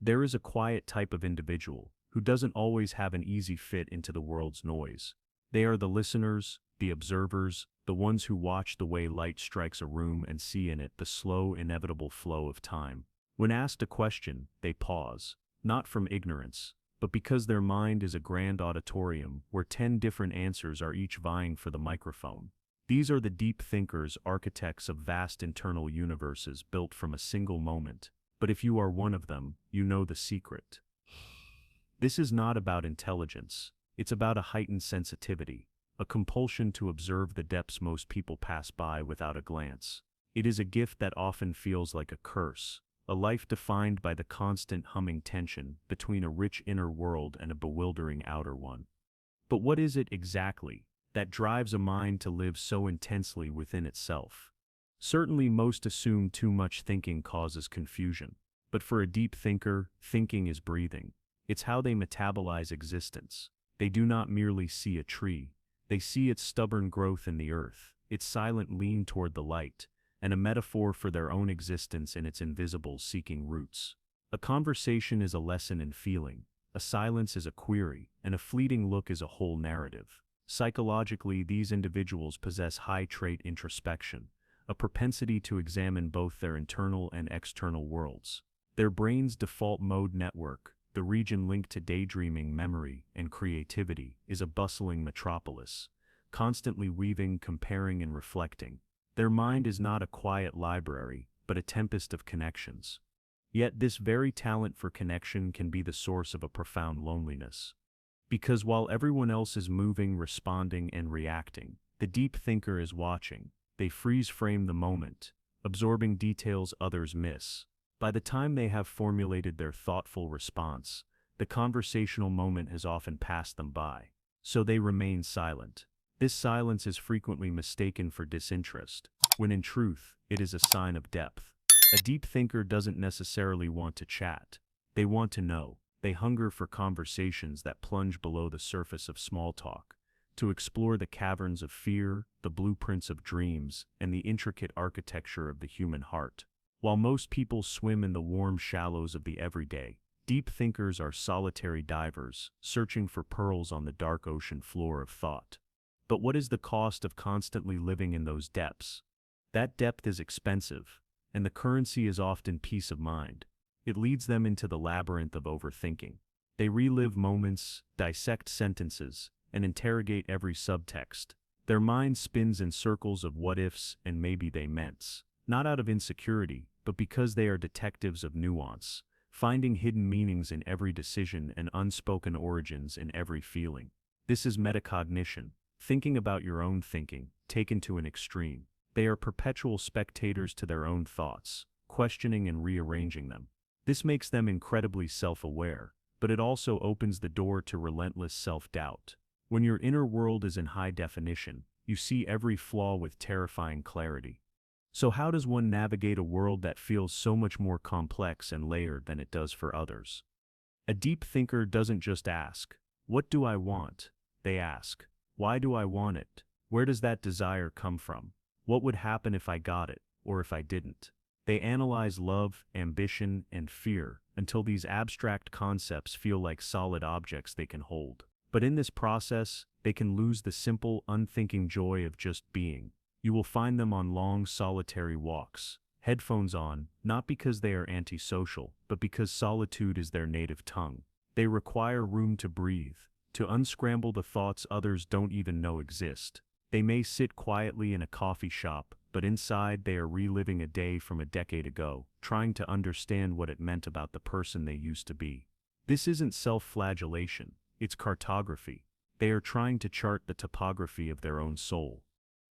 There is a quiet type of individual who doesn't always have an easy fit into the world's noise. They are the listeners, the observers, the ones who watch the way light strikes a room and see in it the slow, inevitable flow of time. When asked a question, they pause, not from ignorance, but because their mind is a grand auditorium where 10 different answers are each vying for the microphone. These are the deep thinkers, architects of vast internal universes built from a single moment. But if you are one of them, you know the secret. This is not about intelligence. It's about a heightened sensitivity, a compulsion to observe the depths most people pass by without a glance. It is a gift that often feels like a curse, a life defined by the constant humming tension between a rich inner world and a bewildering outer one. But what is it exactly that drives a mind to live so intensely within itself? Certainly most assume too much thinking causes confusion, but for a deep thinker, thinking is breathing. It's how they metabolize existence. They do not merely see a tree, they see its stubborn growth in the earth, its silent lean toward the light, and a metaphor for their own existence in its invisible seeking roots. A conversation is a lesson in feeling, a silence is a query, and a fleeting look is a whole narrative. Psychologically, these individuals possess high trait introspection, a propensity to examine both their internal and external worlds. Their brain's default mode network, the region linked to daydreaming, memory, and creativity, is a bustling metropolis, constantly weaving, comparing, and reflecting. Their mind is not a quiet library, but a tempest of connections. Yet this very talent for connection can be the source of a profound loneliness. Because while everyone else is moving, responding, and reacting, the deep thinker is watching. They freeze frame the moment, absorbing details others miss. By the time they have formulated their thoughtful response, the conversational moment has often passed them by. So they remain silent. This silence is frequently mistaken for disinterest, when in truth, it is a sign of depth. A deep thinker doesn't necessarily want to chat. They want to know. They hunger for conversations that plunge below the surface of small talk, to explore the caverns of fear, the blueprints of dreams, and the intricate architecture of the human heart. While most people swim in the warm shallows of the everyday, deep thinkers are solitary divers, searching for pearls on the dark ocean floor of thought. But what is the cost of constantly living in those depths? That depth is expensive, and the currency is often peace of mind. It leads them into the labyrinth of overthinking. They relive moments, dissect sentences, and interrogate every subtext. Their mind spins in circles of what-ifs and maybe-they-ments, not out of insecurity, but because they are detectives of nuance, finding hidden meanings in every decision and unspoken origins in every feeling. This is meta-cognition, thinking about your own thinking, taken to an extreme. They are perpetual spectators to their own thoughts, questioning and rearranging them. This makes them incredibly self-aware, but it also opens the door to relentless self-doubt. When your inner world is in high definition, you see every flaw with terrifying clarity. So how does one navigate a world that feels so much more complex and layered than it does for others? A deep thinker doesn't just ask, "What do I want?" They ask, "Why do I want it? Where does that desire come from? What would happen if I got it, or if I didn't?" They analyze love, ambition, and fear until these abstract concepts feel like solid objects they can hold. But in this process, they can lose the simple, unthinking joy of just being. You will find them on long, solitary walks, headphones on, not because they are antisocial, but because solitude is their native tongue. They require room to breathe, to unscramble the thoughts others don't even know exist. They may sit quietly in a coffee shop, but inside they are reliving a day from a decade ago, trying to understand what it meant about the person they used to be. This isn't self-flagellation, it's cartography. They are trying to chart the topography of their own soul.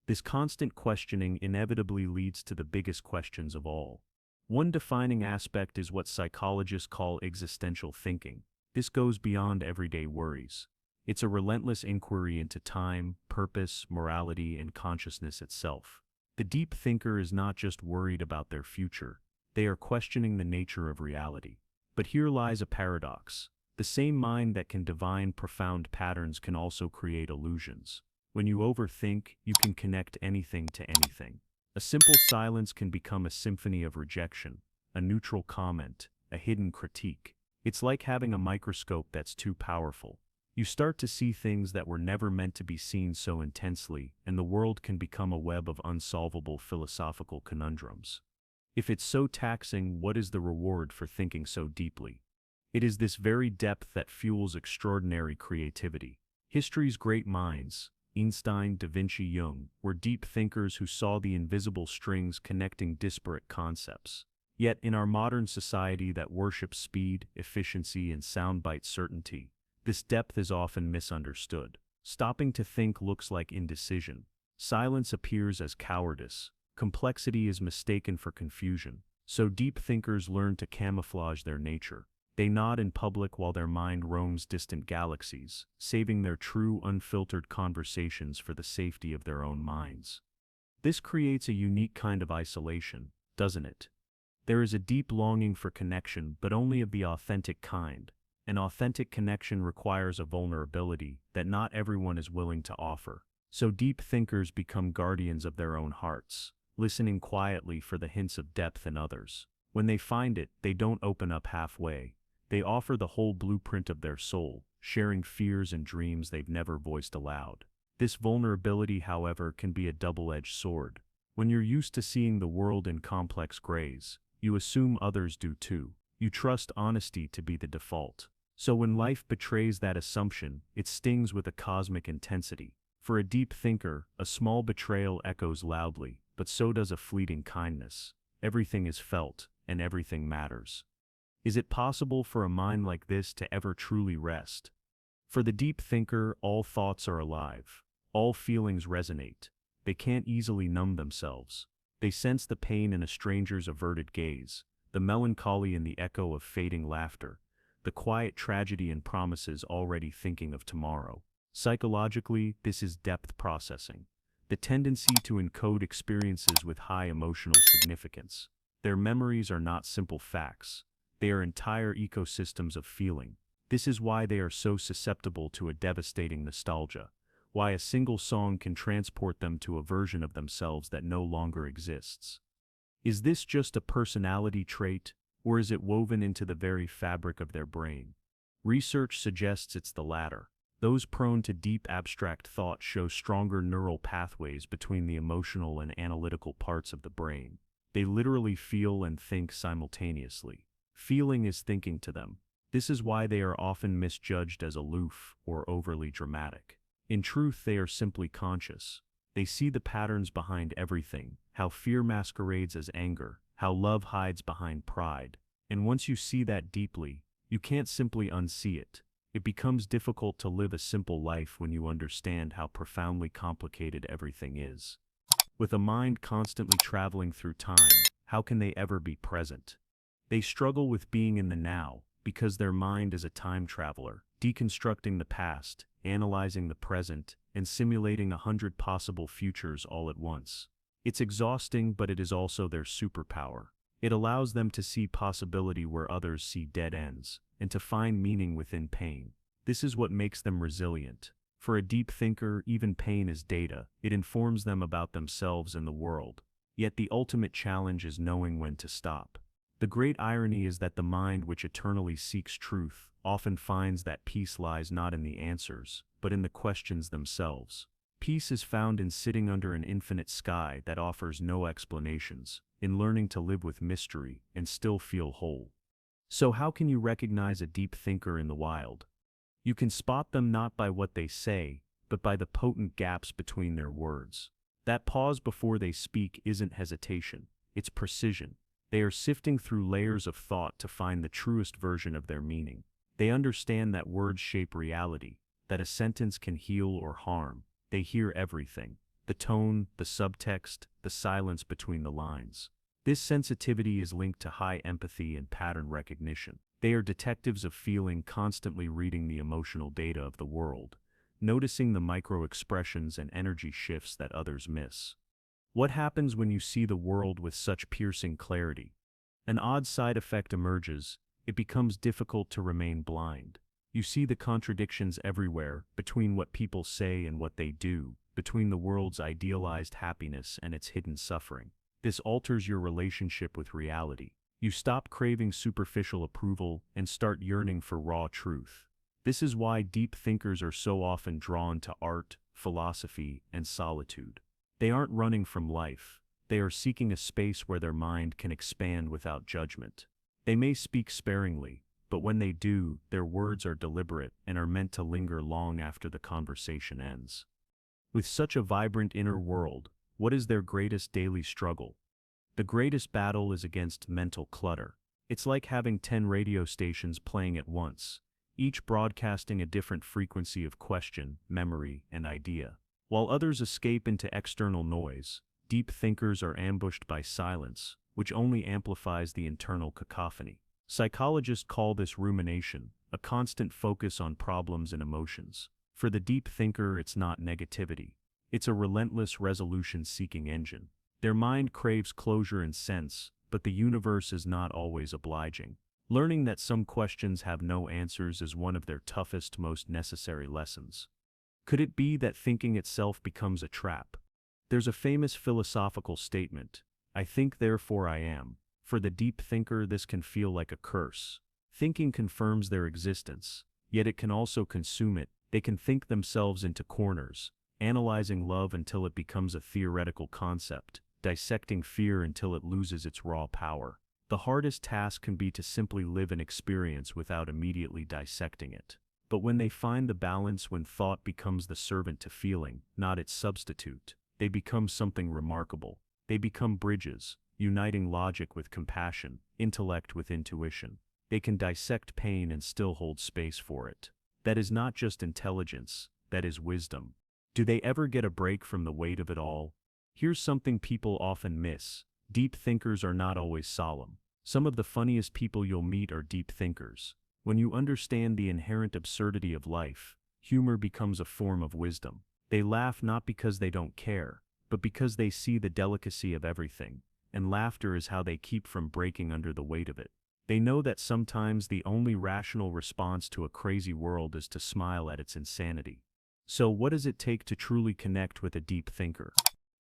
This constant questioning inevitably leads to the biggest questions of all. One defining aspect is what psychologists call existential thinking. This goes beyond everyday worries. It's a relentless inquiry into time, purpose, morality, and consciousness itself. The deep thinker is not just worried about their future, they are questioning the nature of reality. But here lies a paradox. The same mind that can divine profound patterns can also create illusions. When you overthink, you can connect anything to anything. A simple silence can become a symphony of rejection, a neutral comment, a hidden critique. It's like having a microscope that's too powerful. You start to see things that were never meant to be seen so intensely, and the world can become a web of unsolvable philosophical conundrums. If it's so taxing, what is the reward for thinking so deeply? It is this very depth that fuels extraordinary creativity. History's great minds, Einstein, Da Vinci, Jung, were deep thinkers who saw the invisible strings connecting disparate concepts. Yet in our modern society that worships speed, efficiency, and soundbite certainty, this depth is often misunderstood. Stopping to think looks like indecision. Silence appears as cowardice. Complexity is mistaken for confusion. So deep thinkers learn to camouflage their nature. They nod in public while their mind roams distant galaxies, saving their true, unfiltered conversations for the safety of their own minds. This creates a unique kind of isolation, doesn't it? There is a deep longing for connection, but only of the authentic kind. An authentic connection requires a vulnerability that not everyone is willing to offer. So deep thinkers become guardians of their own hearts, listening quietly for the hints of depth in others. When they find it, they don't open up halfway. They offer the whole blueprint of their soul, sharing fears and dreams they've never voiced aloud. This vulnerability, however, can be a double-edged sword. When you're used to seeing the world in complex grays, you assume others do too. You trust honesty to be the default. So when life betrays that assumption, it stings with a cosmic intensity. For a deep thinker, a small betrayal echoes loudly, but so does a fleeting kindness. Everything is felt, and everything matters. Is it possible for a mind like this to ever truly rest? For the deep thinker, all thoughts are alive. All feelings resonate. They can't easily numb themselves. They sense the pain in a stranger's averted gaze, the melancholy in the echo of fading laughter, the quiet tragedy in promises already thinking of tomorrow. Psychologically, this is depth processing, the tendency to encode experiences with high emotional significance. Their memories are not simple facts. They are entire ecosystems of feeling. This is why they are so susceptible to a devastating nostalgia, why a single song can transport them to a version of themselves that no longer exists. Is this just a personality trait, or is it woven into the very fabric of their brain? Research suggests it's the latter. Those prone to deep abstract thought show stronger neural pathways between the emotional and analytical parts of the brain. They literally feel and think simultaneously. Feeling is thinking to them. This is why they are often misjudged as aloof or overly dramatic. In truth, they are simply conscious. They see the patterns behind everything, how fear masquerades as anger, how love hides behind pride. And once you see that deeply, you can't simply unsee it. It becomes difficult to live a simple life when you understand how profoundly complicated everything is. With a mind constantly traveling through time, how can they ever be present? They struggle with being in the now, because their mind is a time traveler, deconstructing the past, analyzing the present, and simulating 100 possible futures all at once. It's exhausting, but it is also their superpower. It allows them to see possibility where others see dead ends, and to find meaning within pain. This is what makes them resilient. For a deep thinker, even pain is data. It informs them about themselves and the world. Yet the ultimate challenge is knowing when to stop. The great irony is that the mind which eternally seeks truth often finds that peace lies not in the answers, but in the questions themselves. Peace is found in sitting under an infinite sky that offers no explanations, in learning to live with mystery and still feel whole. So how can you recognize a deep thinker in the wild? You can spot them not by what they say, but by the potent gaps between their words. That pause before they speak isn't hesitation, it's precision. They are sifting through layers of thought to find the truest version of their meaning. They understand that words shape reality, that a sentence can heal or harm. They hear everything: the tone, the subtext, the silence between the lines. This sensitivity is linked to high empathy and pattern recognition. They are detectives of feeling, constantly reading the emotional data of the world, noticing the micro-expressions and energy shifts that others miss. What happens when you see the world with such piercing clarity? An odd side effect emerges. It becomes difficult to remain blind. You see the contradictions everywhere, between what people say and what they do, between the world's idealized happiness and its hidden suffering. This alters your relationship with reality. You stop craving superficial approval and start yearning for raw truth. This is why deep thinkers are so often drawn to art, philosophy, and solitude. They aren't running from life. They are seeking a space where their mind can expand without judgment. They may speak sparingly, but when they do, their words are deliberate and are meant to linger long after the conversation ends. With such a vibrant inner world, what is their greatest daily struggle? The greatest battle is against mental clutter. It's like having 10 radio stations playing at once, each broadcasting a different frequency of question, memory, and idea. While others escape into external noise, deep thinkers are ambushed by silence, which only amplifies the internal cacophony. Psychologists call this rumination, a constant focus on problems and emotions. For the deep thinker, it's not negativity. It's a relentless resolution-seeking engine. Their mind craves closure and sense, but the universe is not always obliging. Learning that some questions have no answers is one of their toughest, most necessary lessons. Could it be that thinking itself becomes a trap? There's a famous philosophical statement, "I think therefore I am." For the deep thinker, this can feel like a curse. Thinking confirms their existence, yet it can also consume it. They can think themselves into corners, analyzing love until it becomes a theoretical concept, dissecting fear until it loses its raw power. The hardest task can be to simply live an experience without immediately dissecting it. But when they find the balance, when thought becomes the servant to feeling, not its substitute, they become something remarkable. They become bridges, uniting logic with compassion, intellect with intuition. They can dissect pain and still hold space for it. That is not just intelligence, that is wisdom. Do they ever get a break from the weight of it all? Here's something people often miss. Deep thinkers are not always solemn. Some of the funniest people you'll meet are deep thinkers. When you understand the inherent absurdity of life, humor becomes a form of wisdom. They laugh not because they don't care, but because they see the delicacy of everything, and laughter is how they keep from breaking under the weight of it. They know that sometimes the only rational response to a crazy world is to smile at its insanity. So what does it take to truly connect with a deep thinker?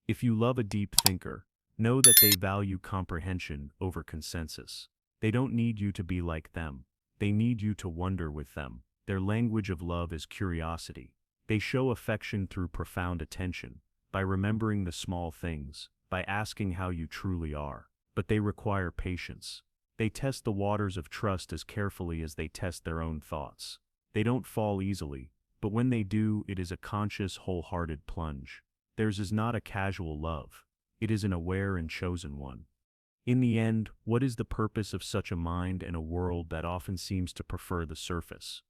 If you love a deep thinker, know that they value comprehension over consensus. They don't need you to be like them. They need you to wonder with them. Their language of love is curiosity. They show affection through profound attention, by remembering the small things, by asking how you truly are. But they require patience. They test the waters of trust as carefully as they test their own thoughts. They don't fall easily, but when they do, it is a conscious, wholehearted plunge. Theirs is not a casual love. It is an aware and chosen one. In the end, what is the purpose of such a mind in a world that often seems to prefer the surface?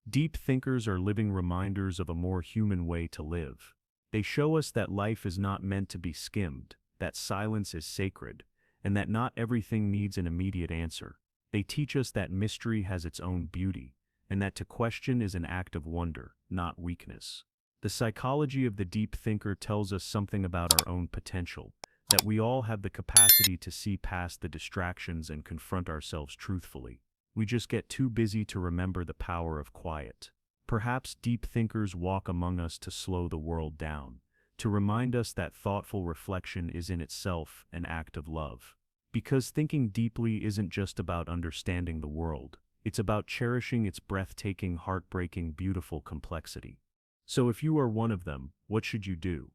Deep thinkers are living reminders of a more human way to live. They show us that life is not meant to be skimmed, that silence is sacred, and that not everything needs an immediate answer. They teach us that mystery has its own beauty, and that to question is an act of wonder, not weakness. The psychology of the deep thinker tells us something about our own potential, that we all have the capacity to see past the distractions and confront ourselves truthfully. We just get too busy to remember the power of quiet. Perhaps deep thinkers walk among us to slow the world down, to remind us that thoughtful reflection is in itself an act of love. Because thinking deeply isn't just about understanding the world, it's about cherishing its breathtaking, heartbreaking, beautiful complexity. So if you are one of them, what should you do?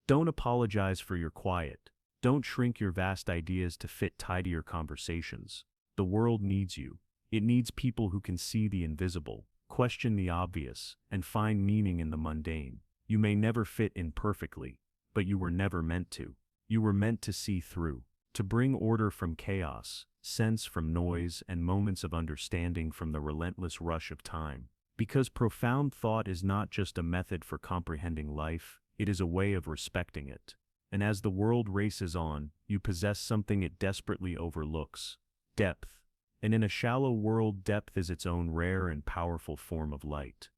Don't apologize for your quiet. Don't shrink your vast ideas to fit tidier conversations. The world needs you. It needs people who can see the invisible, question the obvious, and find meaning in the mundane. You may never fit in perfectly, but you were never meant to. You were meant to see through, to bring order from chaos, sense from noise, and moments of understanding from the relentless rush of time. Because profound thought is not just a method for comprehending life, it is a way of respecting it. And as the world races on, you possess something it desperately overlooks: depth. And in a shallow world, depth is its own rare and powerful form of light.